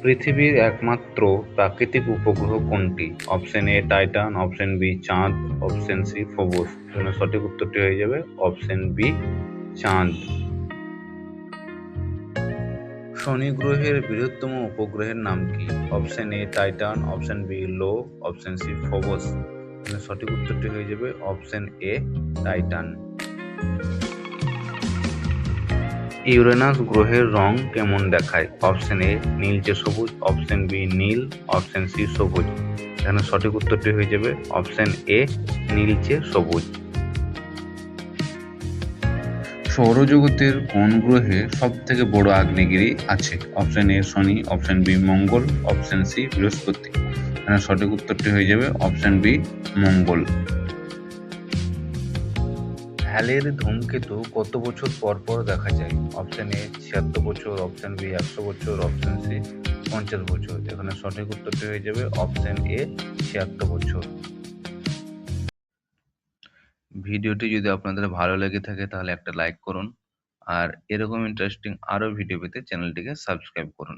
পৃথিবীর একমাত্র প্রাকৃতিক উপগ্রহ কোনটি? Option A Titan, option B চাঁদ, অপশন সি ফোবস। এখানে সঠিক উত্তরটি হয়ে যাবে অপশন বি চাঁদ। শনি গ্রহের বৃহত্তম উপগ্রহের নাম কি? Option A Titan, option B লো, অপশন সি ফোবস। এখানে সঠিক উত্তরটি হয়ে যাবে অপশন এ টাইটান। ইউরেনাস গ্রহের রং কেমন দেখায়? অপশন এ নীলচে সবুজ, অপশন বি নীল, অপশন সি সবুজ। এখানে সঠিক উত্তরটি হয়ে যাবে অপশন এ নীলচে সবুজ। সৌরজগতের কোন গ্রহে সব থেকে বড় আগ্নেয়গিরি আছে? অপশন এ শনি, অপশন বি মঙ্গল, অপশন সি বৃহস্পতি। এখানে সঠিক উত্তরটি হয়ে যাবে অপশন বি মঙ্গল। হ্যালির ধূমকেতু কত বছর পর পর দেখা যায়? অপশন এ ৭৬ বছর, অপশন বি ১০০ বছর, অপশন সি ৫০ বছর। এখানে সঠিক উত্তরটি হয়ে যাবে অপশন এ ৭৬ বছর। ভিডিওটি যদি আপনাদের ভালো লেগে থাকে তাহলে একটা লাইক করুন, আর এরকম ইন্টারেস্টিং আরও ভিডিও পেতে চ্যানেলটিকে সাবস্ক্রাইব করুন।